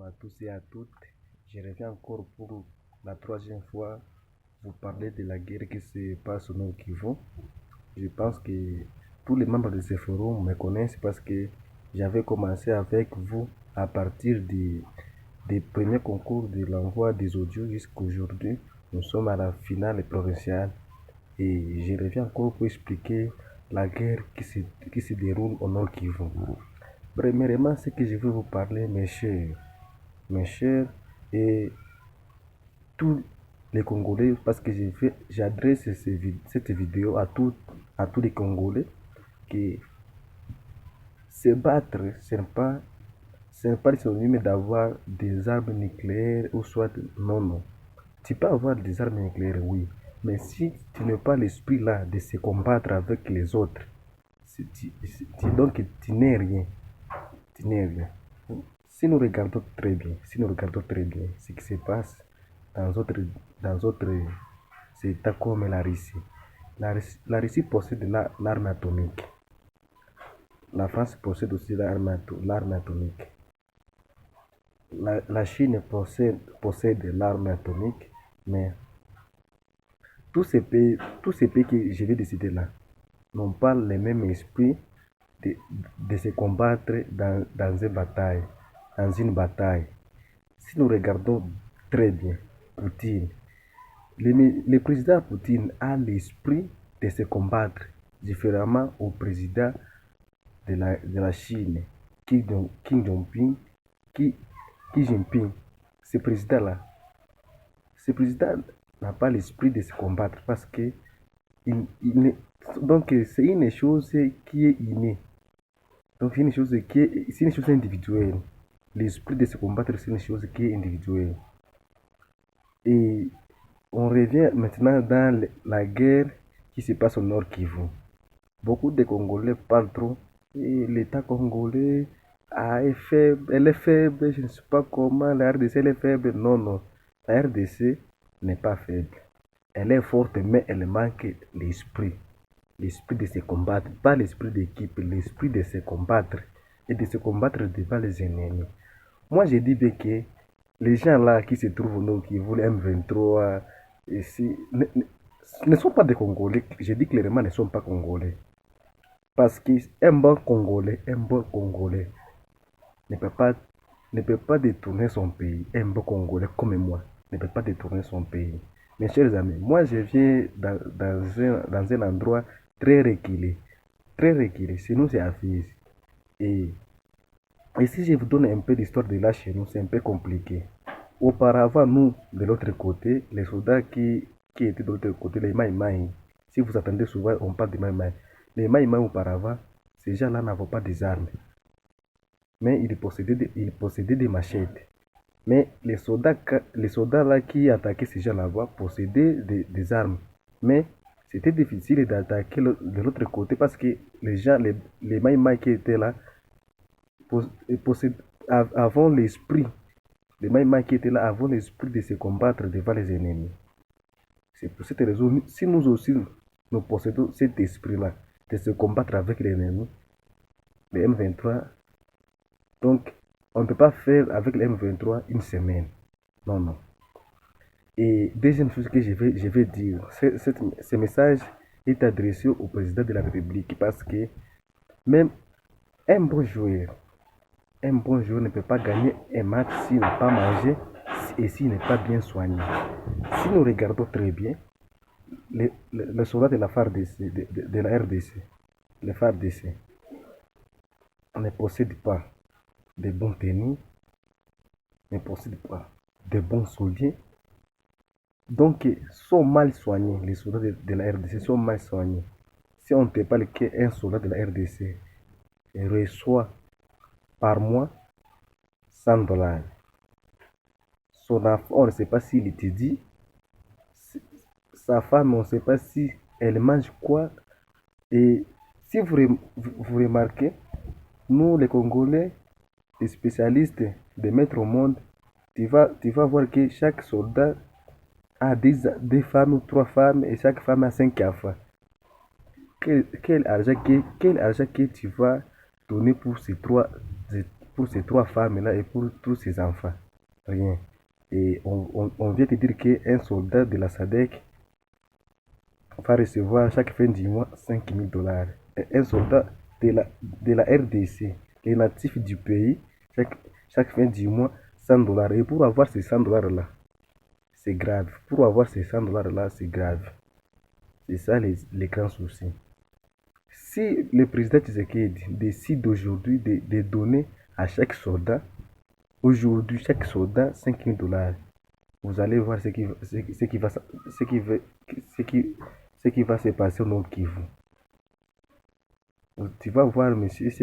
Bonjour à tous et à toutes. Je reviens encore pour la troisième fois vous parler de la guerre qui se passe au Nord Kivu. Je pense que tous les membres de ce forum me connaissent parce que j'avais commencé avec vous à partir des premiers concours de l'envoi des audios jusqu'à aujourd'hui. Nous sommes à la finale provinciale et je reviens encore pour expliquer la guerre qui se déroule au Nord Kivu. Premièrement, ce que je veux vous parler, mes chers, et tous les Congolais, parce que j'adresse cette vidéo à tous les Congolais, que se battre, ce n'est pas synonyme d'avoir des armes nucléaires ou soit non, non. Tu peux avoir des armes nucléaires, oui, mais si tu n'as pas l'esprit là de se combattre avec les autres, donc tu n'es rien. Tu n'es rien. Si nous regardons très bien, ce qui se passe dans d'autres États comme la Russie. La Russie possède l'arme atomique. La France possède aussi l'arme atomique. La Chine possède l'arme atomique, mais tous ces pays que je vais décider là n'ont pas le même esprit de se combattre dans une bataille. Si nous regardons très bien Poutine, le président Poutine a l'esprit de se combattre différemment au président de la Chine, Xi Jinping. Ce président-là, ce président n'a pas l'esprit de se combattre parce que donc c'est une chose qui est innée. Donc c'est une chose individuelle. L'esprit de se combattre, c'est une chose qui est individuelle. Et on revient maintenant dans la guerre qui se passe au Nord Kivu. Beaucoup de Congolais parlent trop. Et l'État congolais est faible, elle est faible, je ne sais pas comment, la RDC elle est faible. Non, non, la RDC n'est pas faible. Elle est forte, mais elle manque l'esprit. L'esprit de se combattre, pas l'esprit d'équipe, l'esprit de se combattre et de se combattre devant les ennemis. Moi, je dis bien que les gens là qui se trouvent au Nord Kivu, les M23, ici, ne sont pas des Congolais. Je dis clairement, ne sont pas Congolais. Parce qu'un bon Congolais ne peut pas détourner son pays. Un bon Congolais comme moi ne peut pas détourner son pays. Mes chers amis, moi je viens dans un endroit très reculé. Très reculé. Chez nous, c'est à Fizi. Et si je vous donne un peu d'histoire de là chez nous, c'est un peu compliqué. Auparavant, nous, de l'autre côté, les soldats qui étaient de l'autre côté, les Maïmaï, si vous attendez souvent, on parle de Maïmaï. Les Maïmaï auparavant, ces gens-là n'avaient pas des armes. Mais ils possédaient des machettes. Mais les soldats là qui attaquaient ces gens là-bas possédaient des armes. Mais c'était difficile d'attaquer de l'autre côté parce que les Maïmaï qui étaient là, avant l'esprit, les Maïmaï qui étaient là avant l'esprit de se combattre devant les ennemis. C'est pour cette raison, si nous aussi nous possédons cet esprit-là de se combattre avec l'ennemi, les M23, donc on ne peut pas faire avec les M23 une semaine. Non, non. Et deuxième chose que je vais dire, ce message est adressé au président de la République parce que même un bon joueur ne peut pas gagner un match s'il n'a pas mangé et s'il n'est pas bien soigné. Si nous regardons très bien, les soldats de la FARDC, de la RDC, les FARDC, ne possèdent pas de bons tenues, ne possèdent pas de bons soldats. Donc, sont mal soignés. Les soldats de la RDC sont mal soignés. Si on ne te parle qu'un soldat de la RDC reçoit par mois 100 $. Son enfant, on ne sait pas s'il étudie. Sa femme, on ne sait pas si elle mange quoi. Et si vous remarquez, nous les Congolais, les spécialistes de mettre au monde, tu vas voir que chaque soldat a deux femmes ou 3 femmes et chaque femme a 5 enfants. Quel argent que tu vas donner pour ces pour ces 3 femmes-là et pour tous ces enfants. Rien. Et on vient te dire qu'un soldat de la SADC va recevoir chaque fin du mois $5 000. Un soldat de la RDC, les natifs du pays, chaque fin du mois, $100. Et pour avoir ces $100-là, c'est grave. Pour avoir ces $100-là, c'est grave. C'est ça les grands soucis. Si le président Tshisekedi décide aujourd'hui de donner à chaque soldat, aujourd'hui, chaque soldat $5 000, vous allez voir ce qui va se passer au Nord Kivu. Tu vas voir, monsieur,